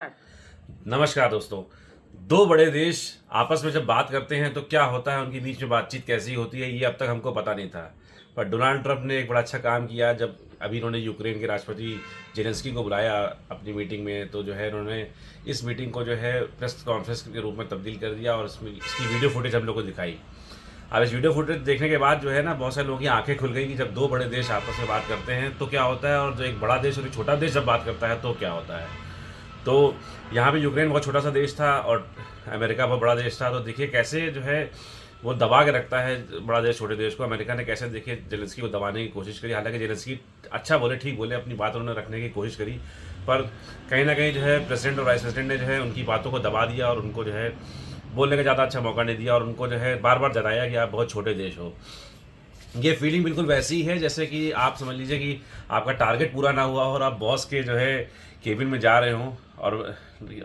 नमस्कार दोस्तों। दो बड़े देश आपस में जब बात करते हैं तो क्या होता है, उनके बीच में बातचीत कैसी होती है, ये अब तक हमको पता नहीं था। पर डोनाल्ड ट्रंप ने एक बड़ा अच्छा काम किया जब अभी इन्होंने यूक्रेन के राष्ट्रपति जेलेंस्की को बुलाया अपनी मीटिंग में, तो जो है इन्होंने इस मीटिंग को जो है प्रेस कॉन्फ्रेंस के रूप में तब्दील कर दिया और इसकी वीडियो फुटेज हम लोग को दिखाई। अब इस वीडियो फुटेज देखने के बाद जो है ना, बहुत सारे लोगों की आंखें खुल गई कि जब दो बड़े देश आपस में बात करते हैं तो क्या होता है, और जो एक बड़ा देश और एक छोटा देश जब बात करता है तो क्या होता है। तो यहाँ पे यूक्रेन बहुत छोटा सा देश था और अमेरिका बहुत बड़ा देश था। तो देखिए कैसे जो है वो दबा के रखता है बड़ा देश छोटे देश को। अमेरिका ने कैसे देखिए जेलेंस्की को दबाने की कोशिश करी, हालांकि जेलेंस्की अच्छा बोले, ठीक बोले, अपनी बात उन्होंने रखने की कोशिश करी, पर कहीं ना कहीं जो है प्रेसिडेंट और वाइस प्रेसिडेंट ने जो है उनकी बातों को दबा दिया और उनको जो है बोलने का ज़्यादा अच्छा मौका नहीं दिया और उनको जो है बार बार जताया कि आप बहुत छोटे देश हो। ये फीलिंग बिल्कुल वैसी ही है जैसे कि आप समझ लीजिए कि आपका टारगेट पूरा ना हुआ हो और आप बॉस के जो है केबिन में जा रहे हो और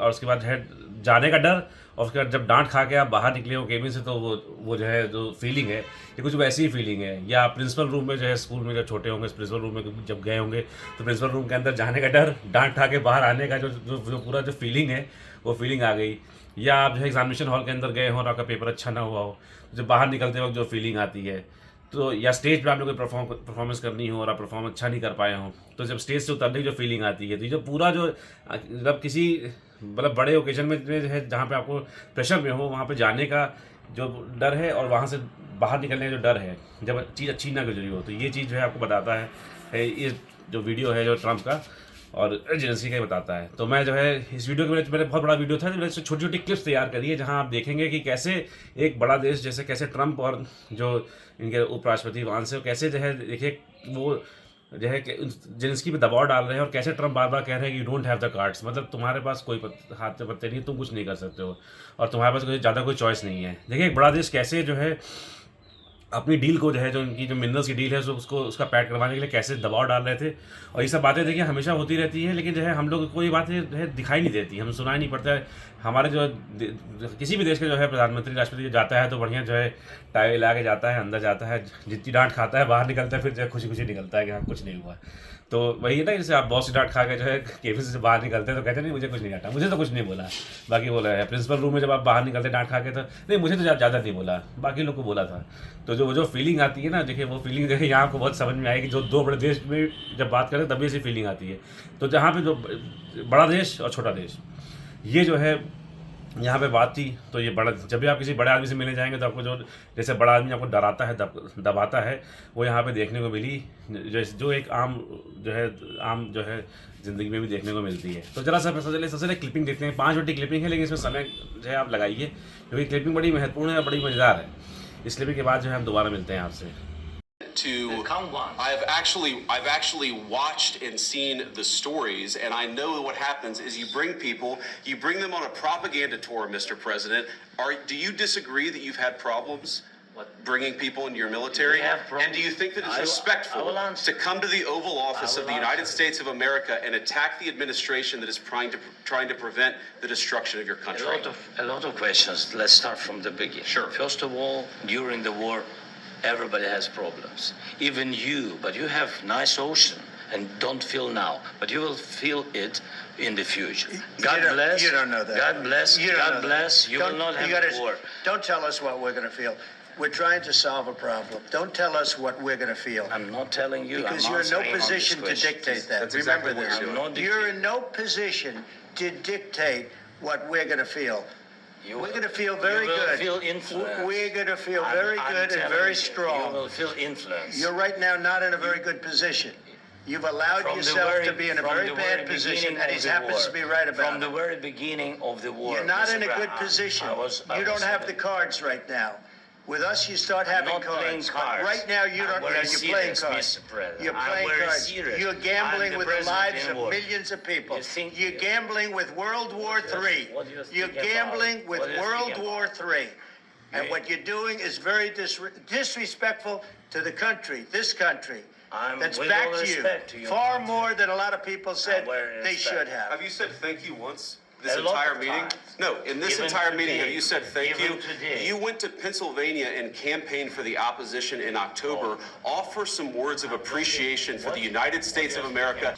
उसके बाद जो है जाने का डर, और उसके बाद जब डांट खा के आप बाहर निकले हो केबिन से, तो वो जो है जो फीलिंग है ये कुछ वैसी ही फीलिंग है। या प्रिंसिपल रूम में जो है स्कूल में जब छोटे होंगे प्रिंसिपल रूम में जब गए होंगे तो प्रिंसिपल रूम के अंदर जाने का डर, डांट खा के बाहर आने का जो पूरा जो फीलिंग है वो फीलिंग आ गई। या आप जो है एग्जामिनेशन हॉल के अंदर गए हो और आपका पेपर अच्छा ना हुआ हो, जब बाहर निकलते वक्त जो फीलिंग आती है। तो या स्टेज पे आपने कोई परफॉर्मेंस करनी हो और आप परफॉर्म अच्छा नहीं कर पाए हो, तो जब स्टेज से उतरने की जो फीलिंग आती है, तो ये जो पूरा जो मतलब किसी मतलब बड़े ओकेजन में जो है जहाँ पे आपको प्रेशर में हो वहाँ पे जाने का जो डर है और वहाँ से बाहर निकलने का जो डर है जब चीज़ अच्छी ना गुजरी हो, तो ये चीज़ जो है आपको बताता है ये जो वीडियो है जो ट्रंप का और जेलेंस्की का ही बताता है। तो मैं जो है इस वीडियो के मेरे बहुत बड़ा वीडियो था, मैंने छोटी छोटी क्लिप्स तैयार करी है जहां आप देखेंगे कि कैसे एक बड़ा देश जैसे कैसे ट्रंप और जो इनके उपराष्ट्रपति वांस है कैसे जो है देखिए वो जो है जेलेंस्की पे दबाव डाल रहे हैं और कैसे ट्रंप बार बार कह रहे हैं कि you don't have the cards, मतलब तुम्हारे पास कोई हाथ से पत्ते नहीं, तुम कुछ नहीं कर सकते हो और तुम्हारे पास कोई ज़्यादा कोई चॉइस नहीं है। देखिए एक बड़ा देश कैसे जो है अपनी डील को जो है जो इनकी जो मिनरल्स की डील है उसको उसका पैड करवाने के लिए कैसे दबाव डाल रहे थे। और ये सब बातें देखिए हमेशा होती रहती है, लेकिन जो है हम लोग को ये बातें जो है दिखाई नहीं देती, हमें सुनाई नहीं पड़ता है। हमारे जो किसी भी देश का जो है प्रधानमंत्री राष्ट्रपति जो जाता है तो बढ़िया जो है टाई ला के जाता है, अंदर जाता है, जितनी डांट खाता है बाहर निकलता है, फिर जो है खुशी खुशी निकलता है कि हाँ कुछ नहीं हुआ। तो वही है ना, जैसे आप बॉस की डांट खा के जो है केबिन से बाहर निकलते हैं तो कहते हैं नहीं मुझे कुछ नहीं डांटा, मुझे तो कुछ नहीं बोला, बाकी बोला है। प्रिंसिपल रूम में जब आप बाहर निकलते डांट खा के तो नहीं मुझे तो ज़्यादा नहीं बोला, बाकी लोग को बोला था। तो जो फीलिंग आती है ना, देखिए वो फीलिंग देखिए यहाँ आपको बहुत समझ में आएगी। जो दो बड़े देश में जब बात करें तभी ऐसी फीलिंग आती है। तो जहाँ पे जो बड़ा देश और छोटा देश ये जो है यहाँ पे बात थी, तो ये बड़ा जब भी आप किसी बड़े आदमी से मिलने जाएंगे तो आपको जो जैसे बड़ा आदमी आपको डराता है दबाता है वो यहाँ पे देखने को मिली, जो एक आम जो है ज़िंदगी में भी देखने को मिलती है। तो जरा सा सबसे क्लिपिंग देखते हैं, 5 मिनट की क्लिपिंग है लेकिन इसमें समय जो है आप लगाइए क्योंकि क्लिपिंग बड़ी महत्वपूर्ण है और बड़ी मज़ेदार है। इस क्लिपिंग के बाद जो है हम दोबारा मिलते हैं आपसे। To I've actually watched and seen the stories, and I know what happens is you bring them on a propaganda tour, Mr. President. Do you disagree that you've had problems bringing people into your military? And do you think that it's respectful to come to the Oval Office of the United States of America and attack the administration that is trying to prevent the destruction of your country? A lot of questions. Let's start from the beginning. Sure. First of all, during the war, everybody has problems, even you, but you have nice ocean and don't feel now, but you will feel it in the future. God bless. You don't know that. God bless. God bless. You will not have war. Don't tell us what we're going to feel. We're trying to solve a problem. Don't tell us what we're going to feel. I'm not telling you. Because you're in no position to dictate that. That's Remember exactly what this. you're doing. You're in no position to dictate what we're going to feel. We're going to feel very good. You will feel influence. We're going to feel very good and very strong. You will feel influence. You're right now not in a very good position. You've allowed yourself to be in a very bad position, and he happens to be right about it. From the very beginning of the war. You're not in a good position. You don't have the cards right now. With us, you start having cards. But right now, you don't. You're playing cards. You're playing cards. You're gambling with the lives of millions of people. You're gambling with World War III. You're gambling with World War III. And what you're doing is very disrespectful to the country, this country. That's back to you. Far more than a lot of people said they should have. Have you said thank you once? This entire meeting? No, in this entire meeting, have you said thank you? You went to Pennsylvania and campaigned for the opposition in October. Offer some words of appreciation for the United States of America.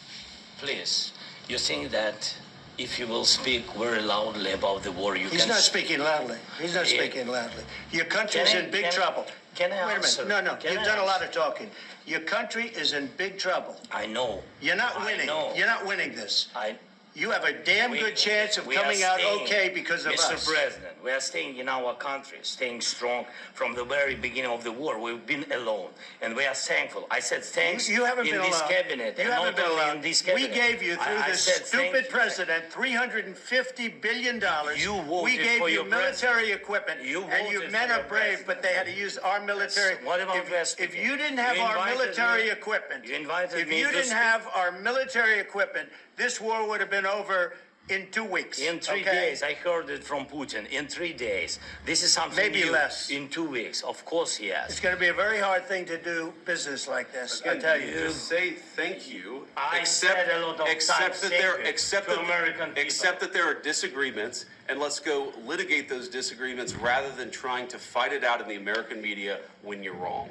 Please, you think that if you will speak very loudly about the war, you He's can... not speaking loudly. He's not speaking loudly. Your country's in big trouble. Can I Wait a answer? minute. No, Can you've I done a lot answer? of talking. Your country is in big trouble. I know. You're not I winning. know. You're not winning this. I... You have a damn good chance of we are coming out staying, okay because of Mr. us. President, we are staying in our country, staying strong from the very beginning of the war. We've been alone, and we are thankful. I said thanks You haven't in been this alone. cabinet. You and haven't not been only alone. in this We cabinet. gave you, through I this said thank stupid you. president, $350 billion. You We voted gave for you your military equipment, You and you voted men for are your brave, president. but they had to use our military. What about If you didn't have our military equipment, You invited if me you to didn't speak. have our military equipment, this war would have been over in 2 weeks. In 3 okay? days, I heard it from Putin. In 3 days, this is something Maybe new. less. In 2 weeks, of course he has. It's going to be a very hard thing to do business like this. I tell you. Just say thank you. I said a lot of accept times that thank there, you accept to that, American people. accept that there are disagreements, and let's go litigate those disagreements rather than trying to fight it out in the American media when you're wrong.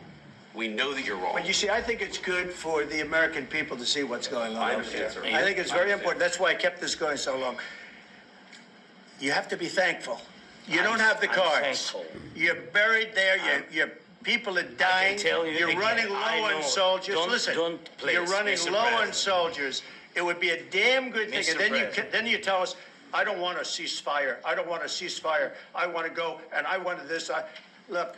We know that you're wrong. But you see, I think it's good for the American people to see what's going on. I over understand, there. sir. I think it's I very understand. important. That's why I kept this going so long. You have to be thankful. You I'm- don't have the I'm cards. thankful. You're buried there. Your people are dying. tell you You're again, running I low on know. soldiers. Don't- don't please, you're running Mr. low on President. soldiers. It would be a damn good thing. Mr. And then President. then you tell us, I don't want a ceasefire. I don't want a ceasefire. I want to go and I wanted this. Look.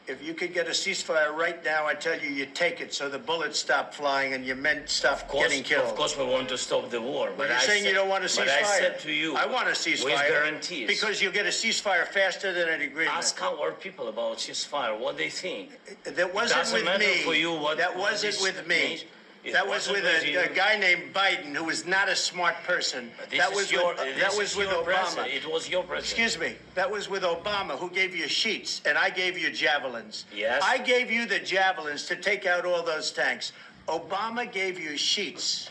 If you could get a ceasefire right now, I tell you, you take it so the bullets stop flying and your men stop getting killed. Of course, we want to stop the war. But you're saying you don't want a ceasefire. But I said to you, I want a ceasefire. with guarantees. Because you'll get a ceasefire faster than an agreement. Ask our people about ceasefire, what they think. That wasn't doesn't with matter me. for you what- That what wasn't this with me. means. It That was wasn't with with you. a guy named Biden, who was not a smart person. But this That is was your, with, this that is was with your Obama. president. It was your president. Excuse me. That was with Obama, who gave you sheets, and I gave you javelins. Yes. I gave you the javelins to take out all those tanks. Obama gave you sheets.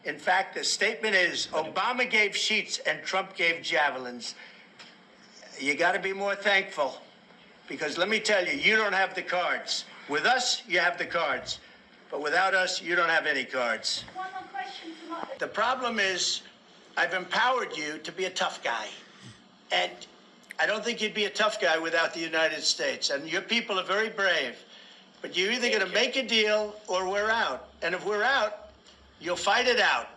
In fact, the statement is Obama gave sheets and Trump gave javelins. You got to be more thankful, because let me tell you, you don't have the cards. With us, you have the cards. But without us, you don't have any cards. One more question to Mark. The problem is, I've empowered you to be a tough guy. And I don't think you'd be a tough guy without the United States. And your people are very brave. But you're either going to make a deal or we're out. And if we're out, you'll fight it out.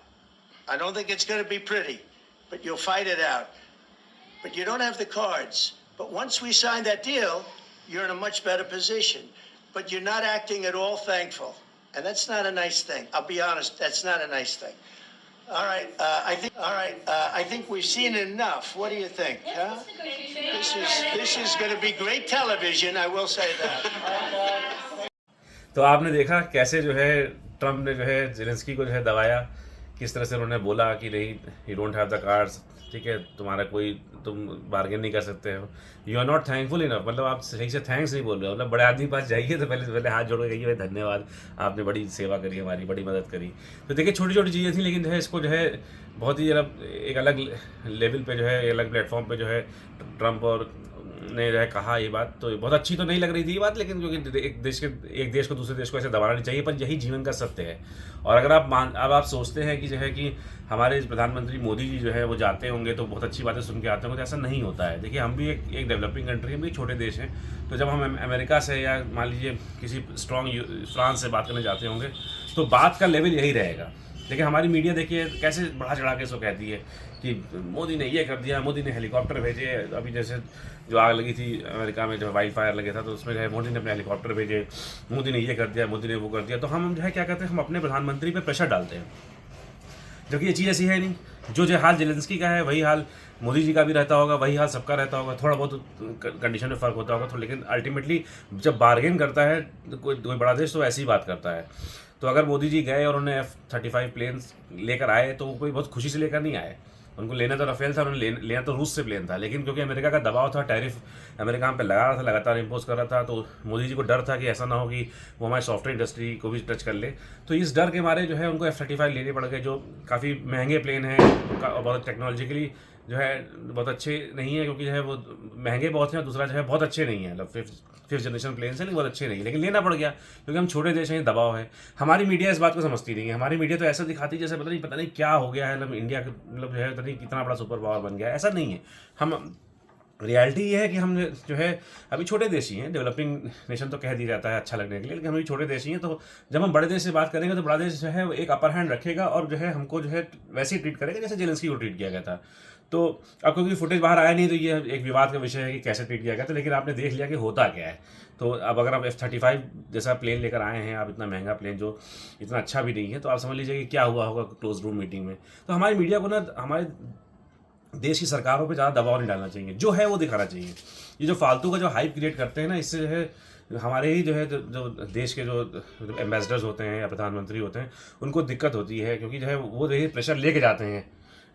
I don't think it's going to be pretty, but you'll fight it out. But you don't have the cards. But once we sign that deal, you're in a much better position. But you're not acting at all thankful. And that's not a nice thing. I'll be honest, that's not a nice thing. All right, I think we've seen enough. What do you think? Huh? This is going to be great television, I will say that. तो आपने देखा कैसे जो है Trump ने जो है Zelensky को जो है दबाया, किस तरह से उन्होंने बोला कि नहीं, you don't have the cards, ठीक है, तुम्हारा कोई, तुम बार्गेन नहीं कर सकते हो, you are not thankful enough, मतलब आप सही से थैंक्स नहीं बोल रहे हो। मतलब बड़े आदमी के पास जाइए तो पहले हाथ जोड़ के कहिए भाई धन्यवाद, आपने बड़ी सेवा करी, हमारी बड़ी मदद करी। तो देखिए छोटी छोटी चीज़ें थी, लेकिन जो है इसको जो है बहुत ही एक अलग लेवल पे जो है, अलग प्लेटफॉर्म पे जो है ट्रम्प और ने जो है कहा ये बात, तो बहुत अच्छी तो नहीं लग रही थी ये बात, लेकिन क्योंकि एक देश को दूसरे देश को ऐसे दबाना नहीं चाहिए, पर यही जीवन का सत्य है। और अगर अब आप सोचते हैं कि जो है कि हमारे प्रधानमंत्री मोदी जी जो है वो जाते होंगे तो बहुत अच्छी बातें सुन के आते होंगे, तो ऐसा नहीं होता है। देखिए हम भी एक डेवलपिंग कंट्री, हम भी छोटे देश हैं, तो जब हम अमेरिका से या मान लीजिए किसी स्ट्रॉन्ग फ्रांस से बात करने जाते होंगे तो बात का लेवल यही रहेगा। देखिए हमारी मीडिया देखिए कैसे बढ़ा चढ़ा के इसको कहती है कि मोदी ने ये कर दिया, मोदी ने हेलीकॉप्टर भेजे। अभी जैसे जो आग लगी थी अमेरिका में, जो वाइल्ड फायर लगे था, तो उसमें जो है मोदी ने अपने हेलीकॉप्टर भेजे, मोदी ने ये कर दिया, मोदी ने वो कर दिया। तो हम जो है क्या करते हैं, हम अपने प्रधानमंत्री पे प्रेशर डालते हैं, जबकि ये चीज़ ऐसी है नहीं। जो हाल जेलेंस्की का है वही हाल मोदी जी का भी रहता होगा, वही हाल सबका रहता होगा, थोड़ा बहुत कंडीशन में फ़र्क होता होगा तो, लेकिन अल्टीमेटली जब बार्गेन करता है तो कोई बड़ा देश तो ऐसी ही बात करता है। तो अगर मोदी जी गए और उन्हें F-35 प्लेन्स लेकर आए तो कोई बहुत खुशी से लेकर नहीं आए, उनको लेना तो राफेल था, उन्होंने लेना तो रूस से प्लेन था, लेकिन क्योंकि अमेरिका का दबाव था, टैरिफ अमेरिका हम पे लगा रहा था, लगातार इम्पोज कर रहा था, तो मोदी जी को डर था कि ऐसा ना हो कि वो हमारे सॉफ्टवेयर इंडस्ट्री को भी टच कर ले। तो इस डर के मारे जो है उनको F-35 लेने पड़ गए, जो काफ़ी महंगे प्लेन हैं और बहुत टेक्नोलॉजिकली जो है बहुत अच्छे नहीं है, क्योंकि जो है वो महंगे बहुत हैं, और दूसरा जो है बहुत अच्छे नहीं है, मतलब फिफ्थ जनरेशन प्लेन्स हैं, लेकिन बहुत अच्छे नहीं है, लेकिन लेना पड़ गया क्योंकि हम छोटे देश हैं, दबाव है। हमारी मीडिया इस बात को समझती नहीं है। हमारी मीडिया तो ऐसा दिखाती है जैसे पता नहीं क्या हो गया है, मतलब इंडिया मतलब जो है पता नहीं कितना बड़ा सुपर पावर बन गया है। ऐसा नहीं है। हम रियलिटी ये है कि हम जो है अभी छोटे देश ही हैं, डेवलपिंग नेशन तो कह दिया जाता है अच्छा लगने के लिए, लेकिन हम अभी छोटे देश ही हैं। तो जब हम बड़े देश से बात करेंगे तो बड़ा देश जो है एक अपर हैंड रखेगा और जो है हमको जो है वैसे ही ट्रीट करेगा जैसे जेलेंस्की को ट्रीट किया गया था। तो अब क्योंकि फुटेज बाहर आया नहीं तो ये एक विवाद का विषय है कि कैसे ट्रीट किया गया था, लेकिन आपने देख लिया कि होता क्या है। तो अब अगर आप F-35 जैसा प्लेन लेकर आए हैं, आप इतना महंगा प्लेन जो इतना अच्छा भी नहीं है, तो आप समझ लीजिए कि क्या हुआ होगा क्लोज रूम मीटिंग में। तो हमारी मीडिया को ना हमारे देश की सरकारों पे ज़्यादा दबाव नहीं डालना चाहिए, जो है वो दिखाना चाहिए। ये जो फालतू का जो हाइप क्रिएट करते हैं ना, इससे जो है हमारे ही जो है जो देश के जो एम्बेसडर्स होते हैं या प्रधानमंत्री होते हैं उनको दिक्कत होती है, क्योंकि जो है वो जो प्रेशर लेके जाते हैं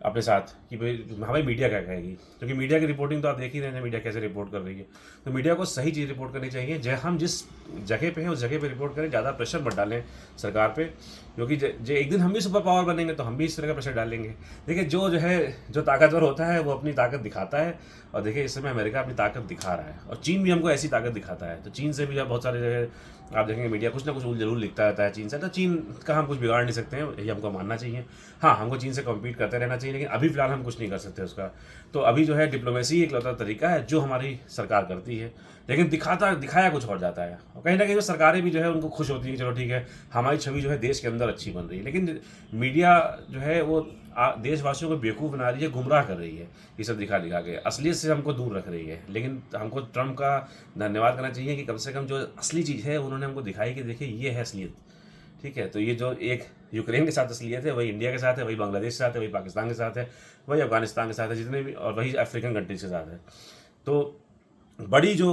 अपने साथ कि भाई हमारी मीडिया क्या कहेगी, क्योंकि मीडिया की रिपोर्टिंग तो आप देख ही रहे हैं मीडिया कैसे रिपोर्ट कर रही है। तो मीडिया को सही चीज़ रिपोर्ट करनी चाहिए। हम जिस जगह पे हैं उस जगह पे रिपोर्ट करें, ज़्यादा प्रेशर मत डालें सरकार पे, क्योंकि जो एक दिन हम भी सुपर पावर बनेंगे तो हम भी इस तरह का प्रेशर डालेंगे। देखिए जो ताकतवर होता है वो अपनी ताकत दिखाता है, और देखिए इस समय अमेरिका अपनी ताकत दिखा रहा है, और चीन भी हमको ऐसी ताकत दिखाता है। तो चीन से भी बहुत सारे जगह आप देखेंगे मीडिया कुछ ना कुछ जरूर लिखता रहता है चीन से, तो चीन का हम कुछ बिगाड़ नहीं सकते हैं, ये हमको मानना चाहिए। हाँ, हमको चीन से कम्पीट करते रहना चाहिए, लेकिन अभी फिलहाल हम कुछ नहीं कर सकते उसका। तो अभी जो है डिप्लोमेसी एक लौता तरीका है जो हमारी सरकार करती है, लेकिन दिखाया कुछ और जाता है। और कहीं ना कहीं सरकारें भी जो है उनको खुश होती हैं, चलो ठीक है हमारी छवि जो है देश के अंदर अच्छी बन रही है, लेकिन मीडिया जो है वो देशवासियों को बेवकूफ़ बना रही है, गुमराह कर रही है, ये सब दिखा के असलियत से हमको दूर रख रही है। लेकिन हमको ट्रम्प का धन्यवाद करना चाहिए कि कम से कम जो असली चीज़ है उन्होंने हमको दिखाई कि देखिए ये है असलियत, ठीक है। तो ये जो एक यूक्रेन के साथ असलियत है वही इंडिया के साथ है, वही बांग्लादेश के साथ है, वही पाकिस्तान के साथ है, वही अफगानिस्तान के साथ है, जितने भी, और वही अफ्रीकन कंट्रीज के साथ है। तो बड़ी जो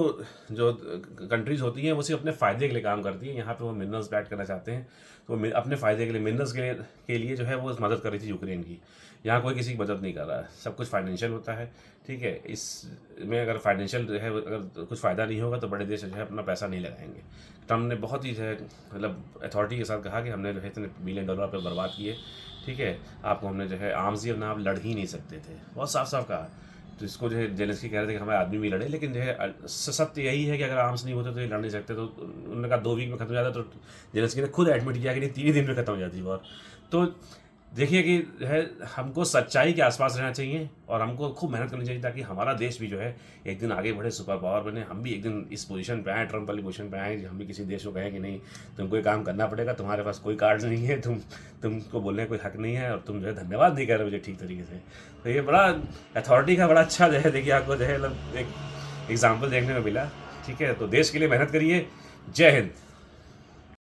कंट्रीज़ होती हैं वो सिर्फ अपने फ़ायदे के लिए काम करती हैं। यहाँ पे वो मिनरल्स ऐड करना चाहते हैं, तो अपने फ़ायदे के लिए मिनरल्स के लिए जो है वो मदद कर रही थी यूक्रेन की। यहाँ कोई किसी की मदद नहीं कर रहा है, सब कुछ फाइनेंशियल होता है, ठीक है। इसमें अगर फाइनेंशियल जो है अगर कुछ फ़ायदा नहीं होगा तो बड़े देश जो है अपना पैसा नहीं लगाएंगे। ट्रम्प ने बहुत ही जो है मतलब अथॉरिटी के साथ कहा कि हमने जो है इतने $1 बिलियन पर बर्बाद किए, ठीक है, आपको हमने जो है आर्म्स दिए, वरना आप लड़ ही नहीं सकते थे, बहुत साफ साफ कहा। तो इसको जो है जेलेंस्की कह रहे थे कि हमारे आदमी भी लड़े, लेकिन जो है सत्य यही है कि अगर आर्म्स नहीं होते तो ये लड़ नहीं सकते। तो उन्होंने कहा 2 वीक में खत्म हो जाता, तो जेलेंस्की ने खुद एडमिट किया कि नहीं 3 दिन में खत्म हो जाती वॉर। तो देखिए कि जो है हमको सच्चाई के आसपास रहना चाहिए और हमको खूब मेहनत करनी चाहिए ताकि हमारा देश भी जो है एक दिन आगे बढ़े, सुपर पावर बने, हम भी एक दिन इस पोजीशन पे आए, ट्रम्प वाली पोजीशन पे आए, हम भी किसी देश को कहें कि नहीं तुमको ये काम करना पड़ेगा, तुम्हारे पास कोई कार्ड नहीं है, तुमको बोलने का कोई हक नहीं है, और तुम जो है धन्यवाद नहीं कर रहे मुझे ठीक तरीके से। तो ये बड़ा अथॉरिटी का बड़ा अच्छा जो है देखिए आपको जो है एक एग्जाम्पल देखने को मिला, ठीक है। तो देश के लिए मेहनत करिए। जय हिंद।